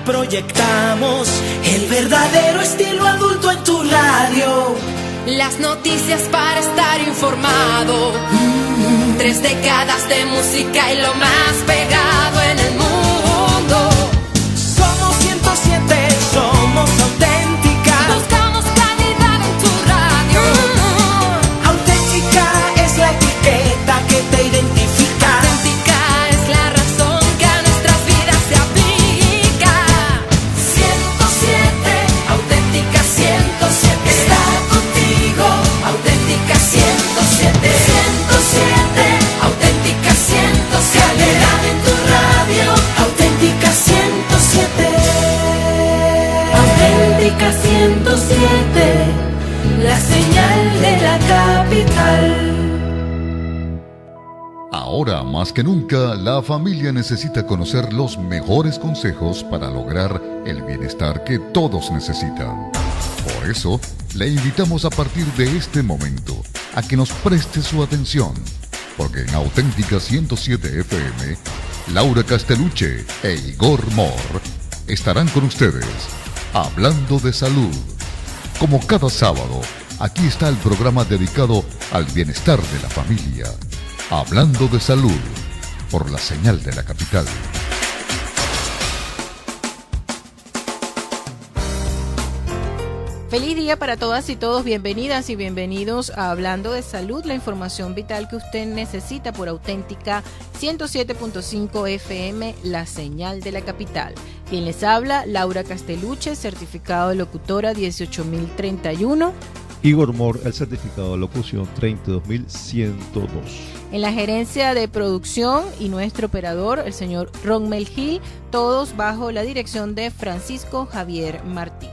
proyectamos el verdadero estilo adulto en tu radio. Las noticias para estar informado. 3 décadas de música y lo más pegado en el mundo. Somos 107, somos auténtica. Buscamos calidad en tu radio. Auténtica es la etiqueta que te identifica. Auténtica es la razón que a nuestras vidas se aplica. 107, auténtica 107. Está contigo, Auténtica 107. 107, auténtica 107. calidad en tu radio. Auténtica 107. Auténtica 107, la señal de la capital. Ahora más que nunca, la familia necesita conocer los mejores consejos para lograr el bienestar que todos necesitan. Por eso, le invitamos a partir de este momento a que nos preste su atención, porque en Auténtica 107 FM, Laura Castellucci e Igor Mor estarán con ustedes hablando de salud. Como cada sábado, aquí está el programa dedicado al bienestar de la familia. Hablando de salud, por la señal de la capital. Feliz día para todas y todos, bienvenidas y bienvenidos a Hablando de Salud, la información vital que usted necesita por Auténtica 107.5 FM, la señal de la capital. Quien les habla, Laura Castellucci, certificado de locutora 18031. Igor Mor, el certificado de locución 32102. En la gerencia de producción y nuestro operador, el señor Ronmel Gil, todos bajo la dirección de Francisco Javier Martínez.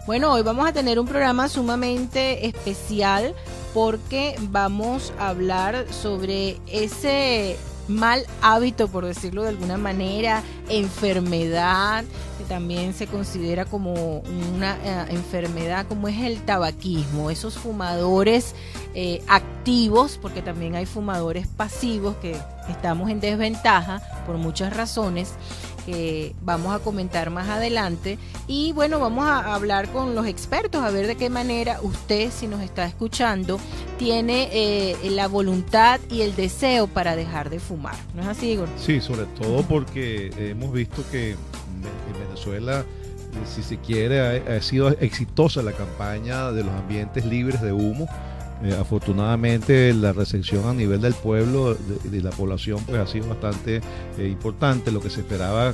Bueno, hoy vamos a tener un programa sumamente especial porque vamos a hablar sobre ese mal hábito, por decirlo de alguna manera, enfermedad, que también se considera como una enfermedad, como es el tabaquismo, esos fumadores activos, porque también hay fumadores pasivos que estamos en desventaja por muchas razones que vamos a comentar más adelante. Y bueno, vamos a hablar con los expertos a ver de qué manera usted, si nos está escuchando, tiene la voluntad y el deseo para dejar de fumar. ¿No es así, Igor? Sí, sobre todo porque hemos visto que en Venezuela, si se quiere, ha sido exitosa la campaña de los ambientes libres de humo. Afortunadamente la recepción a nivel del pueblo, de la población, pues ha sido bastante importante. Lo que se esperaba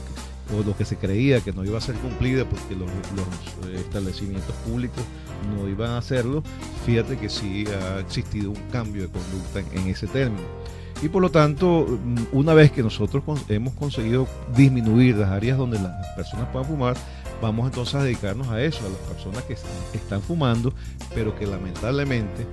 o lo que se creía que no iba a ser cumplido porque los establecimientos públicos no iban a hacerlo, fíjate que sí ha existido un cambio de conducta en ese término. Y por lo tanto, una vez que nosotros hemos conseguido disminuir las áreas donde las personas puedan fumar, vamos entonces a dedicarnos a eso, a las personas que están fumando, pero que lamentablemente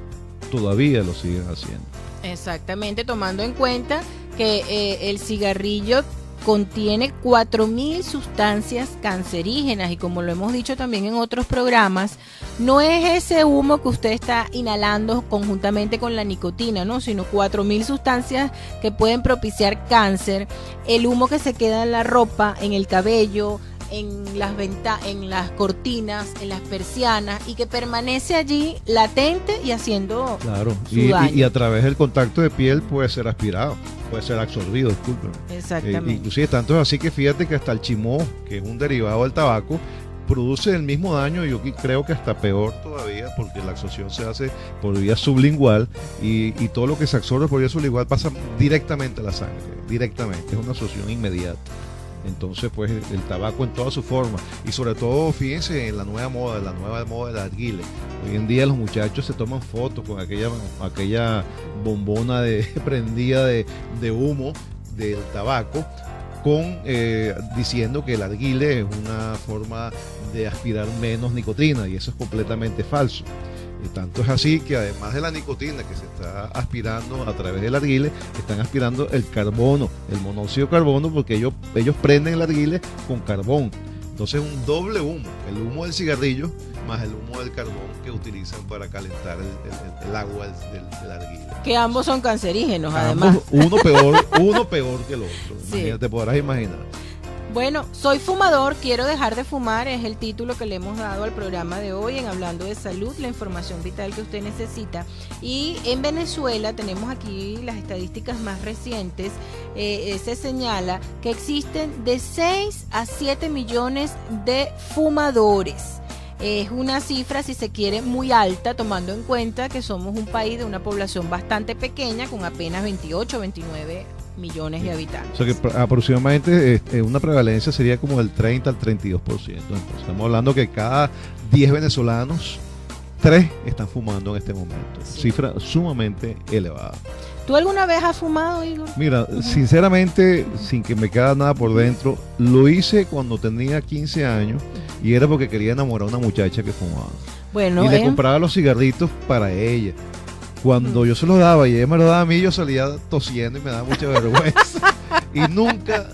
todavía lo siguen haciendo. Exactamente, tomando en cuenta que el cigarrillo contiene 4.000 sustancias cancerígenas y como lo hemos dicho también en otros programas, no es ese humo que usted está inhalando conjuntamente con la nicotina, ¿no? Sino 4.000 sustancias que pueden propiciar cáncer, el humo que se queda en la ropa, en el cabello, en las cortinas, en las persianas y que permanece allí latente y haciendo su daño. Y a través del contacto de piel puede ser aspirado, puede ser absorbido, discúlpeme. Exactamente. Inclusive tanto es así que fíjate que hasta el chimó, que es un derivado del tabaco, produce el mismo daño, yo creo que hasta peor todavía, porque la absorción se hace por vía sublingual y todo lo que se absorbe por vía sublingual pasa directamente a la sangre, directamente, es una absorción inmediata. Entonces, pues, el tabaco en toda su forma. Y sobre todo, fíjense en la nueva moda del narguile. Hoy en día los muchachos se toman fotos con aquella bombona prendida de humo del tabaco, diciendo que el narguile es una forma de aspirar menos nicotina, y eso es completamente falso. Y tanto es así que además de la nicotina que se está aspirando a través del narguile, están aspirando el carbono, el monóxido de carbono, porque ellos prenden el narguile con carbón. Entonces es un doble humo, el humo del cigarrillo más el humo del carbón que utilizan para calentar el agua del narguile. Que ambos son cancerígenos, además. Uno peor que el otro, sí. Te podrás imaginar. Bueno, soy fumador, quiero dejar de fumar, es el título que le hemos dado al programa de hoy en Hablando de Salud, la información vital que usted necesita. Y en Venezuela tenemos aquí las estadísticas más recientes, se señala que existen de 6 a 7 millones de fumadores. Es una cifra, si se quiere, muy alta, tomando en cuenta que somos un país de una población bastante pequeña, con apenas 28, 29 millones de habitantes. O sea que aproximadamente una prevalencia sería como del 30 al 32%. Entonces, estamos hablando que cada 10 venezolanos, 3 están fumando en este momento. Sí. Cifra sumamente elevada. ¿Tú alguna vez has fumado, Igor? Mira, sinceramente, sin que me quede nada por dentro, lo hice cuando tenía 15 años y era porque quería enamorar a una muchacha que fumaba. Bueno, Y le compraba los cigarritos para ella. Cuando yo se los daba y ella me los daba a mí, yo salía tosiendo y me daba mucha vergüenza. Y nunca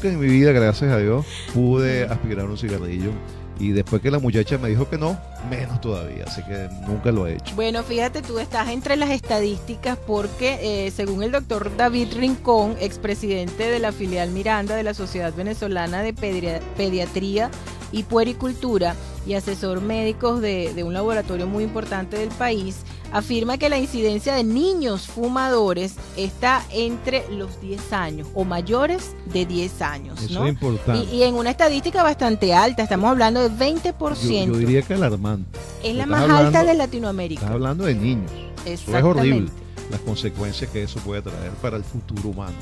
en mi vida, gracias a Dios, pude aspirar un cigarrillo. Y después que la muchacha me dijo que no, menos todavía, así que nunca lo he hecho. Bueno, fíjate, tú estás entre las estadísticas porque según el doctor David Rincón, expresidente de la filial Miranda de la Sociedad Venezolana de Pediatría y Puericultura y asesor médico de un laboratorio muy importante del país, afirma que la incidencia de niños fumadores está entre los 10 años o mayores de 10 años, Eso ¿no? es importante. Y en una estadística bastante alta, estamos hablando de 20%. Yo diría que alarmante. Es la Estás más hablando- alta de Latinoamérica. Estás hablando de niños. Eso es Exactamente. horrible. Las consecuencias que eso puede traer para el futuro humano.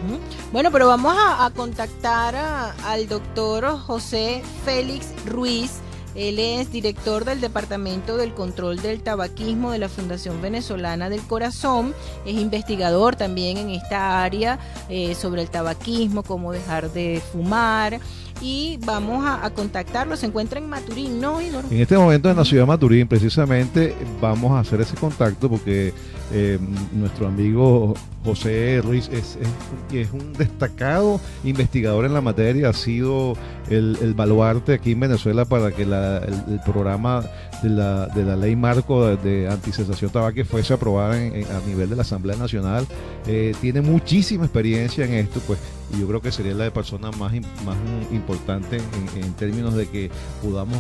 Ujú. Bueno, pero vamos a contactar al doctor José Félix Ruiz. Él es director del Departamento del Control del Tabaquismo de la Fundación Venezolana del Corazón. Es investigador también en esta área sobre el tabaquismo, cómo dejar de fumar. Y vamos a contactarlo. Se encuentra en Maturín, ¿no, Igor? En este momento en la ciudad de Maturín, precisamente, vamos a hacer ese contacto porque nuestro amigo José Ruiz es un destacado investigador en la materia, ha sido el baluarte aquí en Venezuela para que el programa de la ley marco de anticesación tabaco fuese aprobada a nivel de la Asamblea Nacional. Tiene muchísima experiencia en esto, pues, y yo creo que sería la persona más importante en términos de que podamos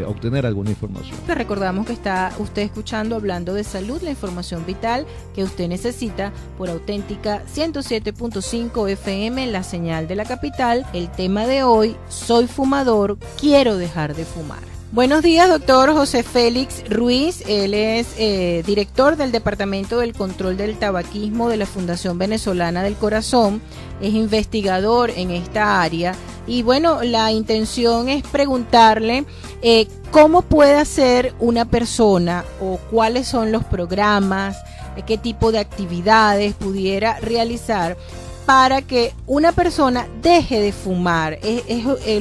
obtener alguna información. Le recordamos que está usted escuchando Hablando de Salud, la información vital que usted necesita por Auténtica 107.5 FM, la señal de la capital. El tema de hoy: soy fumador, quiero dejar de fumar. Buenos días, doctor José Félix Ruiz. Él es director del Departamento del Control del Tabaquismo de la Fundación Venezolana del Corazón. Es investigador en esta área. Y bueno, la intención es preguntarle cómo puede hacer una persona o cuáles son los programas, qué tipo de actividades pudiera realizar para que una persona deje de fumar.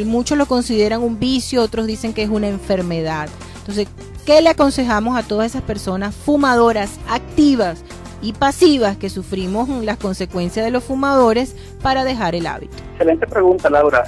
Muchos lo consideran un vicio, otros dicen que es una enfermedad. Entonces, ¿qué le aconsejamos a todas esas personas fumadoras activas y pasivas que sufrimos las consecuencias de los fumadores para dejar el hábito? Excelente pregunta, Laura.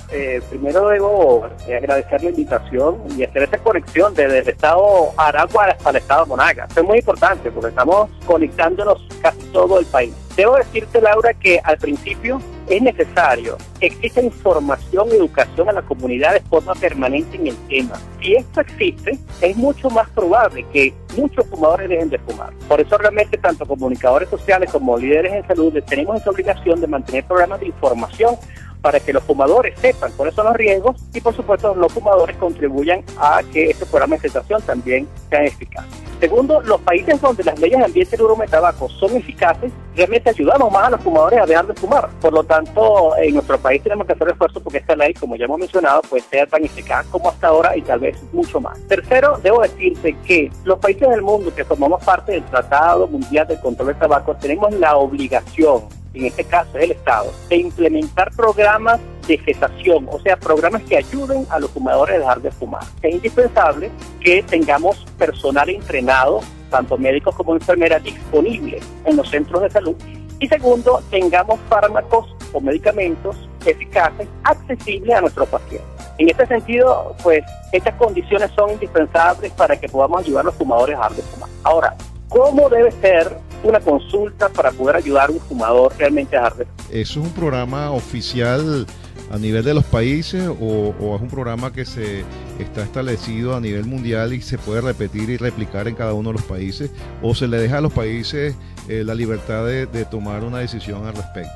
Primero debo agradecer la invitación y hacer esta conexión desde el estado Aragua hasta el estado Monagas. Esto es muy importante porque estamos conectándonos casi todo el país. Debo decirte, Laura, que al principio es necesario que exista información y educación a la comunidad de forma permanente en el tema. Si esto existe, es mucho más probable que muchos fumadores dejen de fumar. Por eso realmente tanto comunicadores sociales como líderes en salud tenemos esa obligación de mantener programas de información para que los fumadores sepan cuáles son los riesgos y, por supuesto, los fumadores contribuyan a que este programa de cesación también sea eficaz. Segundo, los países donde las leyes de ambiente del humo de tabaco son eficaces, realmente ayudamos más a los fumadores a dejar de fumar. Por lo tanto, en nuestro país tenemos que hacer esfuerzos porque esta ley, como ya hemos mencionado, pues sea tan eficaz como hasta ahora y tal vez mucho más. Tercero, debo decirte que los países del mundo que formamos parte del Tratado Mundial del Control del Tabaco tenemos la obligación, en este caso el Estado, de implementar programas de cesación, o sea, programas que ayuden a los fumadores a dejar de fumar. Es indispensable que tengamos personal entrenado, tanto médicos como enfermeras, disponibles en los centros de salud. Y segundo, tengamos fármacos o medicamentos eficaces, accesibles a nuestros pacientes. En este sentido, pues, estas condiciones son indispensables para que podamos ayudar a los fumadores a dejar de fumar. Ahora, ¿cómo debe ser una consulta para poder ayudar a un fumador realmente a dejar de fumar? Eso es un programa oficial a nivel de los países o es un programa que se está establecido a nivel mundial y se puede repetir y replicar en cada uno de los países, o se le deja a los países la libertad de tomar una decisión al respecto?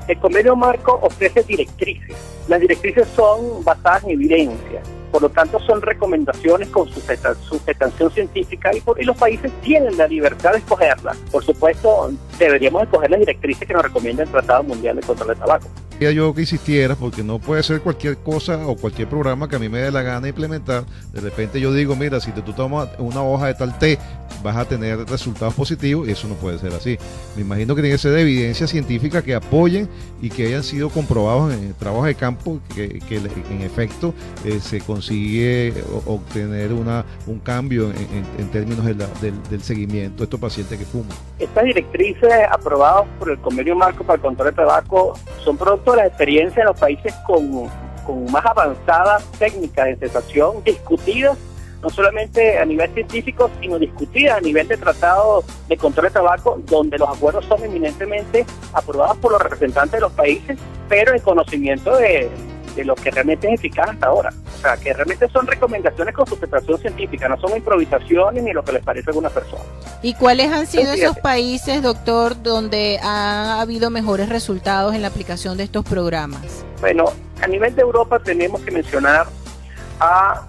El convenio marco ofrece directrices. Las directrices son basadas en evidencia, por lo tanto son recomendaciones con sustentación científica y los países tienen la libertad de escogerlas. Por supuesto, deberíamos escoger las directrices que nos recomienda el Tratado Mundial de Control del Tabaco. Yo que insistieras, porque no puede ser cualquier cosa o cualquier programa que a mí me dé la gana implementar. De repente yo digo, mira, si tú tomas una hoja de tal té, vas a tener resultados positivos, y eso no puede ser así. Me imagino que tiene que ser de evidencia científica que apoyen y que hayan sido comprobados en trabajos de campo, que en efecto se consigue obtener un cambio en términos del seguimiento de estos pacientes que fuman. Estas directrices aprobadas por el Convenio Marco para el Control del Tabaco son producto de la experiencia de los países con más avanzadas técnicas de cesación, discutidas no solamente a nivel científico, sino discutidas a nivel de tratado de control de tabaco, donde los acuerdos son eminentemente aprobados por los representantes de los países, pero en conocimiento de lo que realmente es eficaz hasta ahora. O sea, que realmente son recomendaciones con sustentación científica, no son improvisaciones ni lo que les parece a alguna persona. ¿Y cuáles han sido esos países, doctor, donde ha habido mejores resultados en la aplicación de estos programas? Bueno, a nivel de Europa tenemos que mencionar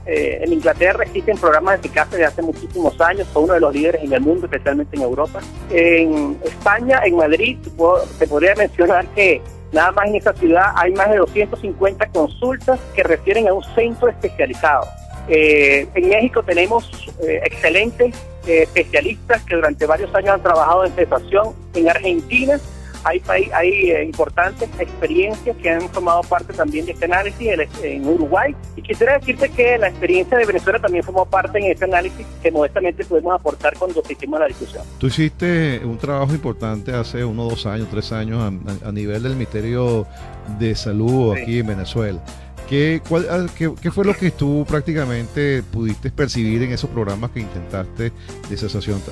en Inglaterra existen programas eficaces de hace muchísimos años, son uno de los líderes en el mundo, especialmente en Europa. En España, en Madrid, te podría mencionar que nada más en esta ciudad hay más de 250 consultas que refieren a un centro especializado. En México tenemos excelentes especialistas que durante varios años han trabajado en cesación. En Argentina hay importantes experiencias que han formado parte también de este análisis en Uruguay. Y quisiera decirte que la experiencia de Venezuela también formó parte en este análisis que modestamente pudimos aportar cuando hicimos la discusión. Tú hiciste un trabajo importante hace 1, 2 años, 3 años a nivel del Ministerio de Salud aquí en Venezuela. ¿Qué fue lo que tú prácticamente pudiste percibir en esos programas que intentaste de cesación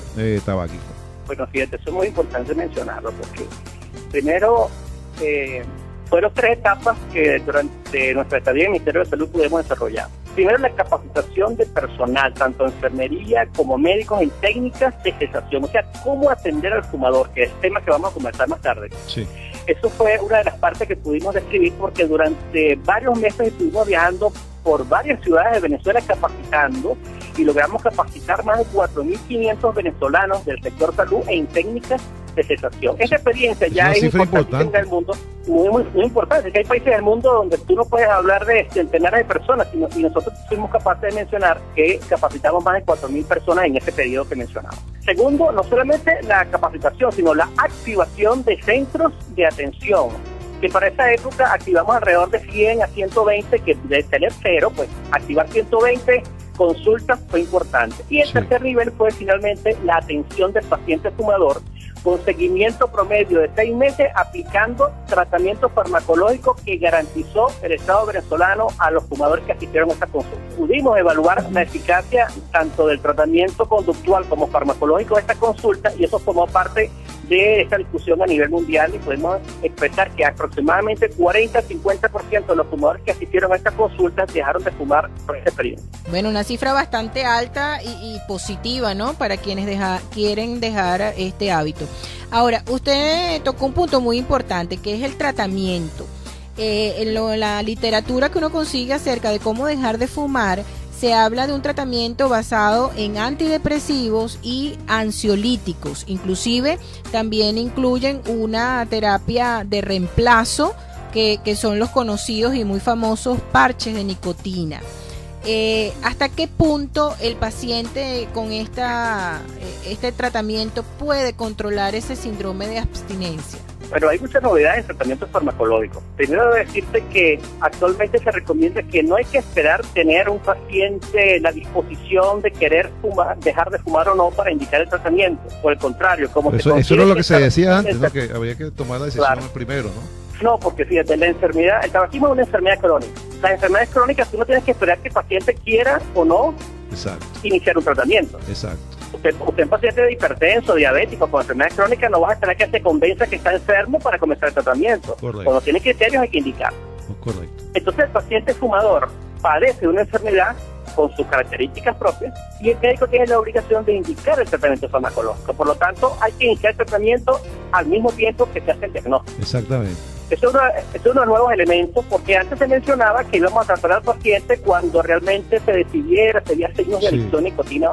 tabáquica? Bueno, fíjate, eso es muy importante mencionarlo porque primero fueron 3 etapas que durante nuestra estadía en el Ministerio de Salud pudimos desarrollar. Primero, la capacitación de personal, tanto enfermería como médicos en técnicas de cesación, o sea, cómo atender al fumador, que es el tema que vamos a conversar más tarde. Sí. Eso fue una de las partes que pudimos describir porque durante varios meses estuvimos viajando por varias ciudades de Venezuela capacitando y logramos capacitar más de 4.500 venezolanos del sector salud en técnicas de cesación. Esa experiencia ya es importante en el mundo, muy importante. Que hay países del mundo donde tú no puedes hablar de centenares de personas, y nosotros fuimos capaces de mencionar que capacitamos más de 4.000 personas en ese periodo que mencionamos. Segundo, no solamente la capacitación, sino la activación de centros de atención, que para esa época activamos alrededor de 100 a 120, que de tener 0, pues activar 120 consultas fue importante. Y el tercer nivel fue finalmente la atención del paciente fumador, con seguimiento promedio de 6 meses, aplicando tratamiento farmacológico que garantizó el Estado venezolano a los fumadores que asistieron a esta consulta. Pudimos evaluar la eficacia tanto del tratamiento conductual como farmacológico de esta consulta, y eso formó parte de esta discusión a nivel mundial, y podemos expresar que aproximadamente 40-50% de los fumadores que asistieron a esta consulta dejaron de fumar por ese periodo. Bueno, una cifra bastante alta y positiva, ¿no? Para quienes quieren dejar este hábito. Ahora, usted tocó un punto muy importante, que es el tratamiento. En la literatura que uno consigue acerca de cómo dejar de fumar, se habla de un tratamiento basado en antidepresivos y ansiolíticos. Inclusive también incluyen una terapia de reemplazo que son los conocidos y muy famosos parches de nicotina. ¿Hasta qué punto el paciente con este tratamiento puede controlar ese síndrome de abstinencia? Bueno, hay muchas novedades en tratamiento farmacológico. Primero debo decirte que actualmente se recomienda que no hay que esperar tener un paciente la disposición de querer dejar de fumar o no para indicar el tratamiento. Por el contrario, como eso era lo que se decía antes, ¿no? Que había que tomar la decisión primero, ¿no? No, porque fíjate, el tabaquismo es una enfermedad crónica. Las enfermedades crónicas tú no tienes que esperar que el paciente quiera o no iniciar un tratamiento. Exacto. Usted es paciente de hipertenso, diabético, con enfermedades crónicas, no vas a esperar que se convenza que está enfermo para comenzar el tratamiento. Correcto. Cuando tiene criterios hay que indicar. Correcto. Entonces el paciente fumador padece una enfermedad con sus características propias y el médico tiene la obligación de indicar el tratamiento farmacológico. Por lo tanto, hay que iniciar el tratamiento al mismo tiempo que se hace el diagnóstico. Exactamente. Es uno de los nuevos elementos, porque antes se mencionaba que íbamos a tratar al paciente cuando realmente se decidiera, sería signos de adicción nicotina.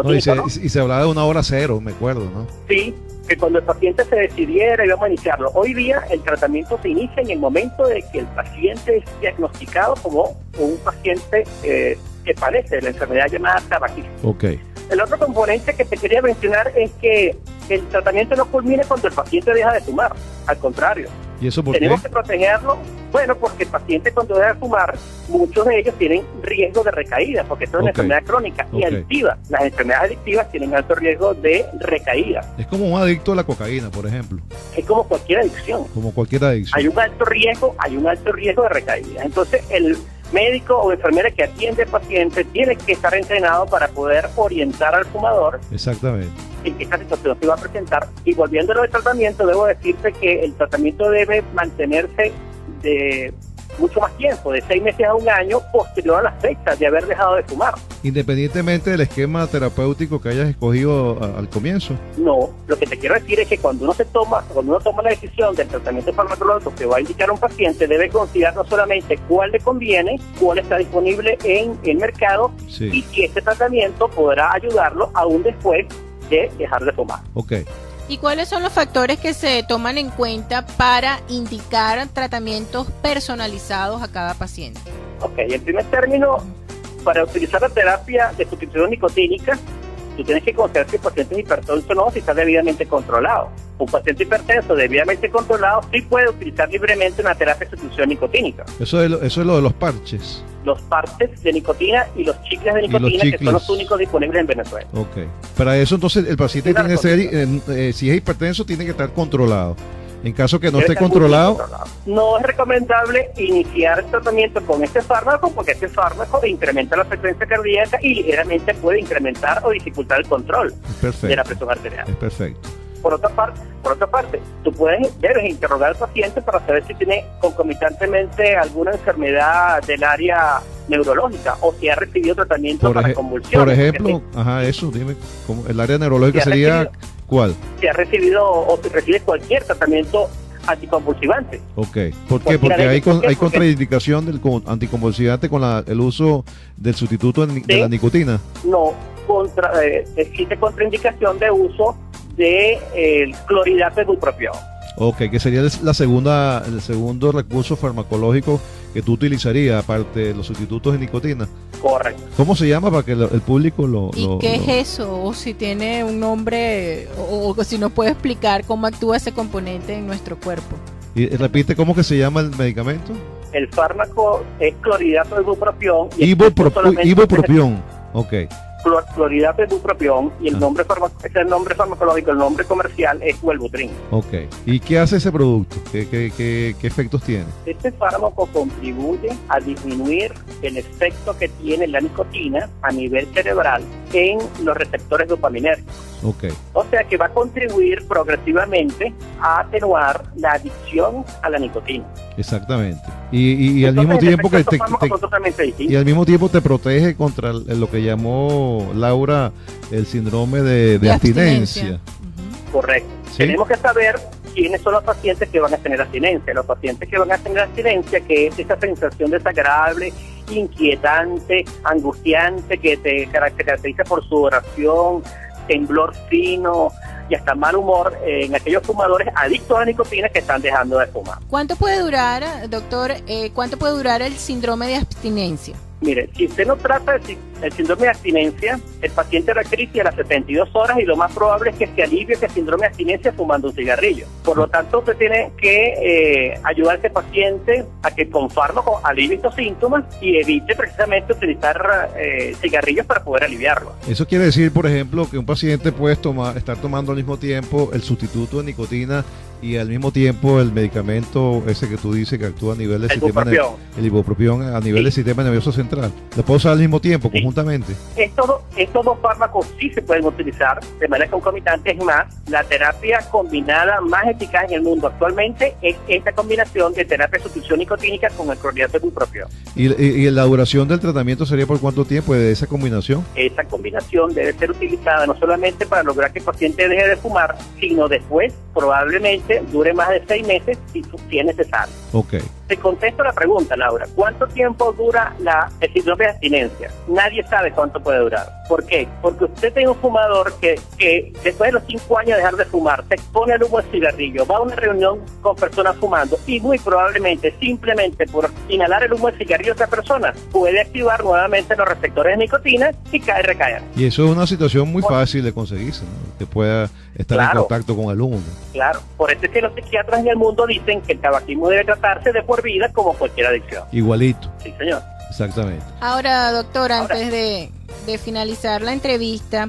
No, y se hablaba de una hora cero, me acuerdo, ¿no? Sí, que cuando el paciente se decidiera íbamos a iniciarlo. Hoy día el tratamiento se inicia en el momento de que el paciente es diagnosticado como un paciente que padece de la enfermedad llamada tabaquismo. Ok. El otro componente que te quería mencionar es que el tratamiento no culmine cuando el paciente deja de fumar, al contrario. ¿Y eso por qué? Tenemos que protegerlo, bueno, porque el paciente cuando deja de fumar, muchos de ellos tienen riesgo de recaída, porque esto es una enfermedad crónica y adictiva. Las enfermedades adictivas tienen alto riesgo de recaída. Es como un adicto a la cocaína, por ejemplo. Es como cualquier adicción. Como cualquier adicción. Hay un alto riesgo de recaída. Entonces, el médico o enfermera que atiende al paciente tiene que estar entrenado para poder orientar al fumador. Exactamente. En qué situación se va a presentar. Y volviendo a lo del tratamiento, debo decirte que el tratamiento debe mantenerse de mucho más tiempo, de 6 meses a un año, posterior a las fechas de haber dejado de fumar. Independientemente del esquema terapéutico que hayas escogido al comienzo. No, lo que te quiero decir es que cuando uno toma la decisión del tratamiento farmacológico que va a indicar a un paciente, debe considerar no solamente cuál le conviene, cuál está disponible en el mercado, sí, y si este tratamiento podrá ayudarlo aún después de dejar de fumar. Ok. ¿Y cuáles son los factores que se toman en cuenta para indicar tratamientos personalizados a cada paciente? Ok, en primer término, para utilizar la terapia de sustitución nicotínica, tú tienes que considerar si el paciente es hipertenso o no, si está debidamente controlado. Un paciente hipertenso debidamente controlado sí puede utilizar libremente una terapia de sustitución nicotínica. Eso es lo de los parches. Los parches de nicotina y los chicles de nicotina, que son los únicos disponibles en Venezuela. Ok. Para eso entonces el paciente tiene que ser, si es hipertenso, tiene que estar controlado. En caso que no esté controlado, no es recomendable iniciar el tratamiento con este fármaco, porque este fármaco incrementa la frecuencia cardíaca y ligeramente puede incrementar o dificultar el control de la presión arterial. Es perfecto. Por otra parte, tú debes interrogar al paciente para saber si tiene concomitantemente alguna enfermedad del área neurológica o si ha recibido tratamiento para convulsiones. Por ejemplo, dime, el área neurológica sería ¿cuál? Si ha recibido o si recibe cualquier tratamiento anticonvulsivante. Ok. ¿Por qué? Porque hay contraindicación del anticonvulsivante con el uso del sustituto de la nicotina. No, existe contraindicación de uso de clorhidrato de bupropión. Ok, que sería el segundo recurso farmacológico que tú utilizarías, aparte de los sustitutos de nicotina. Correcto. ¿Cómo se llama para que el público qué es eso? O si tiene un nombre, o si nos puede explicar cómo actúa ese componente en nuestro cuerpo. Y repite, ¿cómo que se llama el medicamento? El fármaco es clorhidrato de bupropión. Ibupropión, ok. Clorhidrato de bupropión y el nombre farmacológico, el nombre comercial es Wellbutrin. Ok. ¿Y qué hace ese producto? ¿Qué efectos tiene? Este fármaco contribuye a disminuir el efecto que tiene la nicotina a nivel cerebral en los receptores dopaminérgicos. Ok. O sea que va a contribuir progresivamente a atenuar la adicción a la nicotina. Exactamente. Y al mismo tiempo al mismo tiempo te protege contra lo que llamó Laura el síndrome de abstinencia. Correcto. ¿Sí? Tenemos que saber quiénes son los pacientes que van a tener abstinencia. Los pacientes que van a tener abstinencia, que es esa sensación desagradable, inquietante, angustiante, que te caracteriza por sudoración, temblor fino y hasta mal humor en aquellos fumadores adictos a la nicotina que están dejando de fumar. ¿Cuánto puede durar, doctor, el síndrome de abstinencia? Mire, si usted no trata el síndrome de abstinencia, el paciente hará crisis a las 72 horas y lo más probable es que se alivie ese síndrome de abstinencia fumando un cigarrillo. Por lo tanto, usted tiene que ayudar a ese paciente a que con fármaco alivie estos síntomas y evite precisamente utilizar cigarrillos para poder aliviarlo. Eso quiere decir, por ejemplo, que un paciente puede estar tomando al mismo tiempo el sustituto de nicotina y al mismo tiempo el medicamento ese que tú dices que actúa a nivel del sistema el ibupropión a nivel del sistema nervioso central. ¿Lo puedo usar al mismo tiempo, conjuntamente? Estos dos fármacos sí se pueden utilizar de manera concomitante. Es más, la terapia combinada más eficaz en el mundo actualmente es esta combinación de terapia de sustitución nicotínica con el clorhidrato de ibupropión. ¿Y la duración del tratamiento sería por cuánto tiempo de esa combinación? Esa combinación debe ser utilizada no solamente para lograr que el paciente deje de fumar, sino después probablemente dure más de 6 meses si es necesario. Ok. Te contesto la pregunta, Laura. ¿Cuánto tiempo dura el síndrome de abstinencia? Nadie sabe cuánto puede durar. ¿Por qué? Porque usted tiene un fumador que después de los 5 años de dejar de fumar, se expone al humo del cigarrillo, va a una reunión con personas fumando y muy probablemente, simplemente por inhalar el humo del cigarrillo de otra persona, puede activar nuevamente los receptores de nicotina y recaer. Y eso es una situación muy fácil de conseguirse, ¿no? Que pueda estar en contacto con el humo. Claro, por eso es que los psiquiatras en el mundo dicen que el tabaquismo debe tratarse de por vida como cualquier adicción. Igualito. Sí, señor. Exactamente. Ahora, doctor, antes de finalizar la entrevista,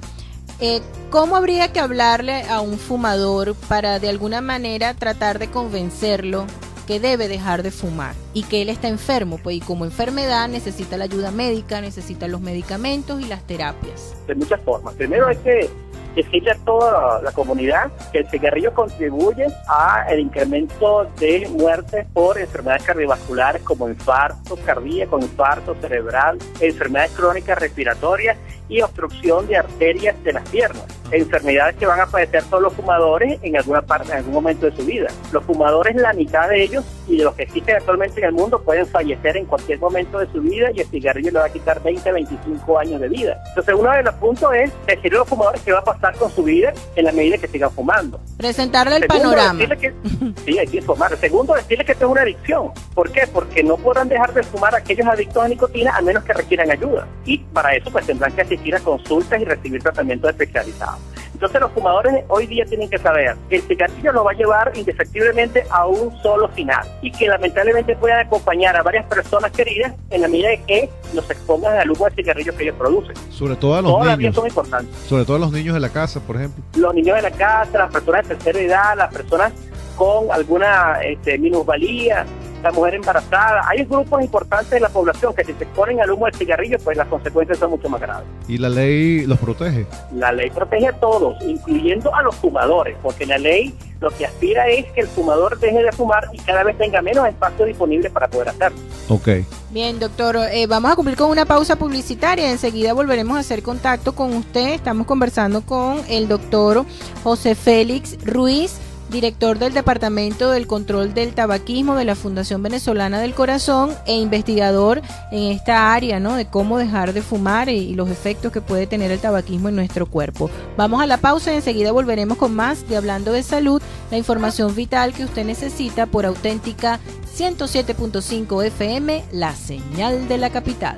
¿cómo habría que hablarle a un fumador para de alguna manera tratar de convencerlo que debe dejar de fumar y que él está enfermo, pues, y como enfermedad necesita la ayuda médica, necesita los medicamentos y las terapias? De muchas formas. Primero hay que decirle a toda la comunidad que el cigarrillo contribuye al incremento de muertes por enfermedades cardiovasculares como infarto cardíaco, infarto cerebral, enfermedades crónicas respiratorias y obstrucción de arterias de las piernas. Enfermedades que van a padecer todos los fumadores en alguna parte, en algún momento de su vida. Los fumadores, la mitad de ellos y de los que existen actualmente en el mundo, pueden fallecer en cualquier momento de su vida y el cigarrillo le va a quitar 20, 25 años de vida. Entonces, uno de los puntos es decirle a los fumadores qué va a pasar con su vida en la medida que sigan fumando. Presentarle el Segundo, panorama. Sí, hay que informar. Segundo, decirle que esto es una adicción. ¿Por qué? Porque no podrán dejar de fumar aquellos adictos a nicotina a menos que requieran ayuda. Y para eso pues tendrán que asistir a consultas y recibir tratamiento especializado. Entonces los fumadores hoy día tienen que saber que el cigarrillo lo va a llevar indefectiblemente a un solo final y que lamentablemente puede acompañar a varias personas queridas en la medida de que los expongan al humo del cigarrillo que ellos producen. Sobre todo a los Todas las niños. vías son importantes. Sobre todo a los niños de la casa, por ejemplo. Los niños de la casa, las personas de tercera edad, las personas con alguna minusvalía, la mujer embarazada. Hay grupos importantes de la población que si se exponen al humo del cigarrillo, pues las consecuencias son mucho más graves. ¿Y la ley los protege? La ley protege a todos, incluyendo a los fumadores, porque la ley lo que aspira es que el fumador deje de fumar y cada vez tenga menos espacio disponible para poder hacerlo. Ok. Bien, doctor, vamos a cumplir con una pausa publicitaria. Enseguida volveremos a hacer contacto con usted. Estamos conversando con el doctor José Félix Ruiz, director del Departamento del Control del Tabaquismo de la Fundación Venezolana del Corazón e investigador en esta área, ¿no?, de cómo dejar de fumar y los efectos que puede tener el tabaquismo en nuestro cuerpo. Vamos a la pausa y enseguida volveremos con más de Hablando de Salud, la información vital que usted necesita por Auténtica 107.5 FM, la señal de la capital.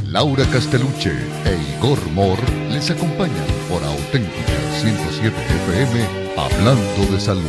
Laura Castellucci e Igor Mor les acompañan por Auténtica 107 FM, Hablando de Salud.